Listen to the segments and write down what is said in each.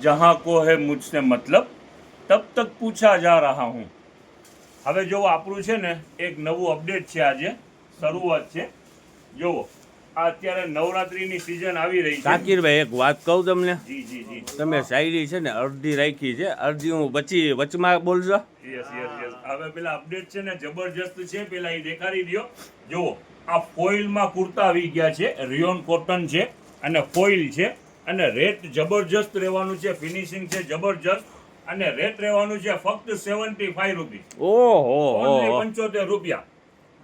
जहाँ को है मुझसे मतलब तब तक पूछा जा रहा हूँ। હવે જો આપણું છે ને એક નવું અપડેટ છે, આજે શરૂઆત છે. જો આ અત્યારે નવરાત્રીની સીઝન આવી રહી છે. સાકીરભાઈ એક વાત કહું તમને, જી જી જી. તમે શાયરી છે ને અડધી રાખી છે, અડધી હું પછી વચમાં બોલજો. Yes yes yes. હવે પેલા અપડેટ છે ને જબરજસ્ત છે, પેલા એ દેખાડી દો. જુઓ આ ફોઇલમાં કુર્તા આવી ગયા છે, રિયોન કોટન છે અને ફોઇલ છે અને રેટ જબરજસ્ત રહેવાનું છે, ફિનિશિંગ છે જબરજસ્ત અને રેટ રહેવાનું છે ફક્ત 75 રૂપિયા. ઓહો 75 રૂપિયા.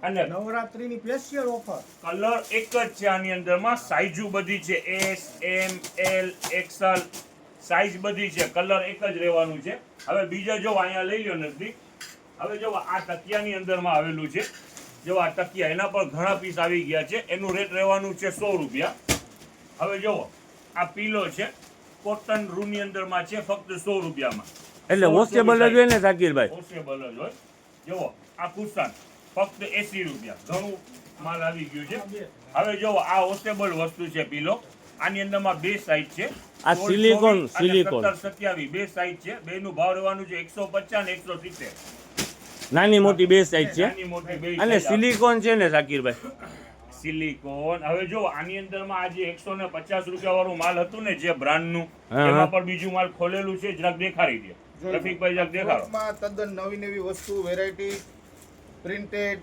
અને નવરાત્રીની સ્પેશિયલ ઓફર. કલર એક જ છે આની અંદરમાં, સાઈઝ બધી છે S M L XL size બધી છે, કલર એક જ રહેવાનું છે. હવે બીજા જો અહીંયા લઈ લો નજદીક. હવે જો આ તકિયાની અંદરમાં આવેલું છે, જો આ તકિયા એના પર ઘણા પીસ આવી ગયા છે, એનું રેટ રહેવાનું છે 100 રૂપિયા. હવે જો આ પીલો છે, કોટન રૂની અંદરમાં છે, ફક્ત 100 રૂપિયામાં. એટલે વોશેબલ જ હોય ને સાકીરભાઈ? વોશેબલ જ હોય. જો આ કુશન ફક્ત 80 રૂપિયા. ઘણું માલ આવી ગયું છે. હવે જો આ વોશેબલ વસ્તુ છે પીલો, આની અંદરમાં બે સાઈઝ છે, આ સિલિકોન 17-27 બે સાઈઝ છે. બેનું ભાવ રહેવાનું છે 150 ને 170. નાની મોટી બે સાઈઝ છે નાની મોટી બે અને size સિલિકોન છે ને સાકીરભાઈ? સિલિકોન. હવે જો આની અંદરમાં આજે 150 રૂપિયા વાળું માલ હતું ને જે બ્રાન્ડનું, હા. એમાં પણ બીજું માલ ખોલેલું છે, જરાક દેખાડી દે રફીકભાઈ, જરાક દેખાડો. માં તદ્દન નવી નવી વસ્તુ, વેરાયટી, પ્રિન્ટેડ.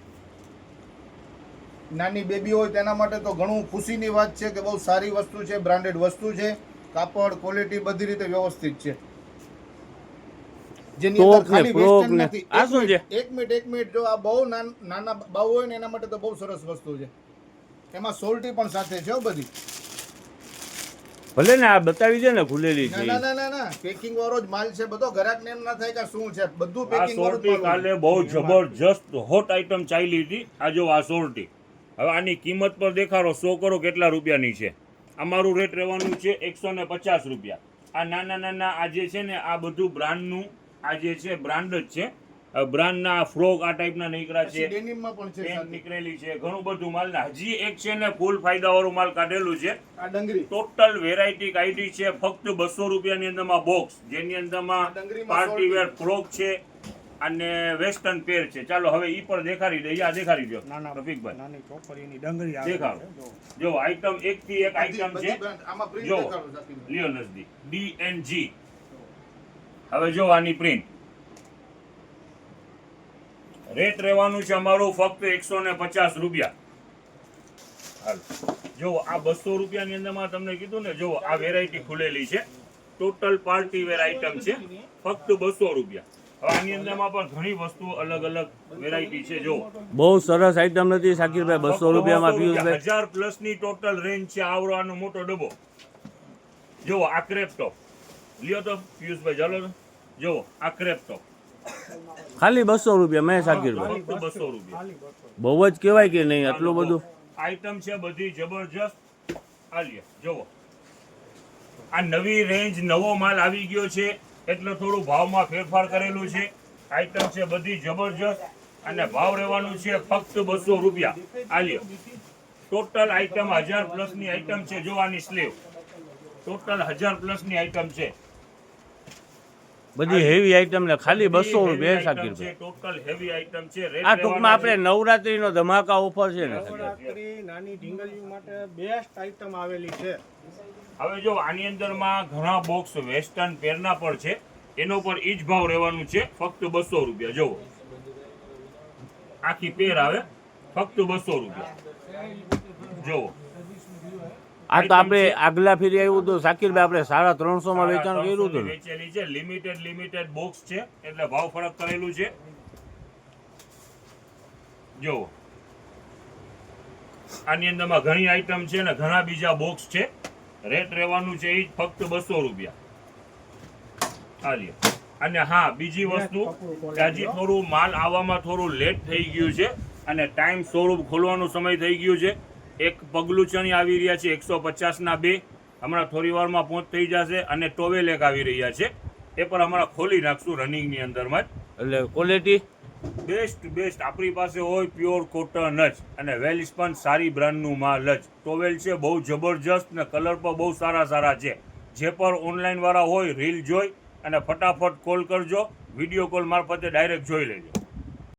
નાની બેબી હોય તેના માટે તો ઘણું ખુશીની વાત છે કે બહુ સારી વસ્તુ છે, બ્રાન્ડેડ વસ્તુ છે, કાપડ ક્વોલિટી બધી રીતે વ્યવસ્થિત છે. જેની ટોપ અંદર ને ખાલી ફ્રોક વેસ્ટર્ન ને નથી. આ શું છે? એક મિનિટ, જો આ બહુ નાના બાઉ હોય ને એના માટે તો બહુ સરસ વસ્તુ છે. એમાં સોલ્ટી પણ સાથે છે હો બધી. ભલે ને આ બતાવી દે ને ખુલેલી ના છે. ના ના ના ના, પેકિંગ વાળો જ માલ છે બધો. ગ્રાહકને એમ ના થાય કે શું છે, બધું આ પેકિંગ વાળું જ સોરટી માલ હોય. કાલે બહુ જબરજસ્ત હોટ આઈટમ ચાલી હતી. આ જો આ સોરટી, હવે આની કિંમત પર દેખાડો, 100 કરો કેટલા રૂપિયાની છે. અમારું રેટ રહેવાનું છે 150 રૂપિયા. આ નાના નાના આ જે છે ને આ બધું બ્રાન્ડનું, આ જે છે બ્રાન્ડ જ છે. બ્રાન્ડના ફ્રોક આ ટાઈપના નીકળ્યા છે, ડેનિમમાં પણ છે પેન્ટ સાથે. નીકળેલી છે, ઘણું બધું માલ. ને હજી એક છે ને ફૂલ ફાયદાવાળું માલ કાઢેલું છે. આ ડંગરી ટોટલ વેરાયટી કાઢી છે ફક્ત 200 રૂપિયાની અંદરમાં બોક્સ, જેની અંદરમાં ડંગરીમાં પાર્ટી વેર સોલ્ટી. ફ્રોક છે અને વેસ્ટર્ન પેર છે. ચાલો હવે ઈ પણ દેખાડી દઈએ. આ દેખાડી દો નાના રફીકભાઈ, નાની ચોપડીની ડંગરી આવે દેખાડો. છે, જો. જો આઈટમ એક થી એક આઈટમ બધી છે. brand. આમાં print જો દેખાડો સાકીને. લ્યો નજદીક DNG. હવે જો આની પ્રિન્ટ રેટ રહેવાનું છે અમારું ફક્ત 150 રૂપિયા. હાલો જો આ 200 રૂપિયાની અંદરમાં તમને કીધું ને, જો આ વેરાયટી ખુલેલી છે, ટોટલ પાર્ટી વેર આઈટમ છે, ફક્ત 200 રૂપિયા. હવે આની અંદરમાં પણ ઘણી વસ્તુ અલગ અલગ વેરાયટી છે. જો બહુ સરસ આઈટમ નથી સાકીરભાઈ, 200 રૂપિયામાં પિયુષભાઈ. 1000 પ્લસ ની ટોટલ રેન્જ છે. આવવાનો મોટો ડબ્બો. જો આ ક્રેપ ટોપ લ્યો તો પિયુષભાઈ, ચાલો તો. જો આ ક્રેપ ટોપ ખાલી 200 રૂપિયા મેં સાકીરભાઈ? ફક્ત 200 રૂપિયા. બહુ જ કહેવાય કે નહીં આટલું બધું? આઈટમ છે બધી જબરજસ્ત. આ લ્યો જોવો, આ નવી રેન્જ, નવો માલ આવી ગયો છે એટલે થોડું ભાવમાં ફેરફાર કરેલું છે. આઈટમ છે બધી જબરજસ્ત અને ભાવ રહેવાનું છે ફક્ત 200 રૂપિયા. આ લ્યો ટોટલ આઈટમ 1000 પ્લસ ની આઈટમ છે. જો આની સ્લીવ ટોટલ 1000 પ્લસ ની આઈટમ છે. બધી હેવી આઈટમ ને ખાલી 200 heavy રૂપિયા item સાકીરભાઈ? છે, ટોટલ હેવી આઈટમ છે. રેટ આ ટૂંકમાં આપણે નવરાત્રીનો ધમાકા ઓફર છે ને? નવરાત્રી નાની ઢીંગલીઓ માટે બેસ્ટ આઈટમ આવેલી છે. હવે જો આની અંદરમાં ઘણા બોક્સ વેસ્ટર્ન પેરના પણ છે, એનો પર ઈ જ ભાવ રહેવાનું છે ફક્ત 200 રૂપિયા. જુઓ આખી પેર આવે ફક્ત 200 રૂપિયા. જુઓ આ તો આપણે આગલા ફેરી આવ્યું તો સાકીરભાઈ આપણે 350 માં વેચાણ કર્યું હતું ને? વેચેલી છે. લિમિટેડ બોક્સ છે એટલે ભાવ ફરક કરેલું છે. જુઓ આની અંદરમાં ઘણી આઈટમ છે ને ઘણા બીજા બોક્સ છે. રેટ રહેવાનું છે ઈ ફક્ત 200 રૂપિયા. આ લ્યો. અને હા બીજી વસ્તુ કે હજી થોડું માલ આવવામાં થોડું લેટ થઈ ગયું છે અને ટાઈમ શોરૂમ ખોલવાનો સમય થઈ ગયું છે. એક પગલું ચણી આવી રહ્યા છે 150 ના 2, હમણાં થોડી વારમાં પહોંચ થઈ જશે. અને ટોવેલ એક આવી રહ્યા છે, એ પણ હમણાં ખોલી નાખશું રનિંગની અંદરમાં જ. એટલે ક્વોલિટી બેસ્ટ આપણી પાસે હોય પ્યોર કોટન જ અને વેલ સ્પન સારી બ્રાન્ડનું માલ જ. ટોવેલ છે બહુ જબરજસ્ત ને કલર પણ બહુ સારા છે. જે પર ઓનલાઈન વાળા હોય રીલ જોઈ અને ફટાફટ કોલ કરજો, વિડીયો કોલ મારફતે ડાયરેક્ટ જોઈ લેજો.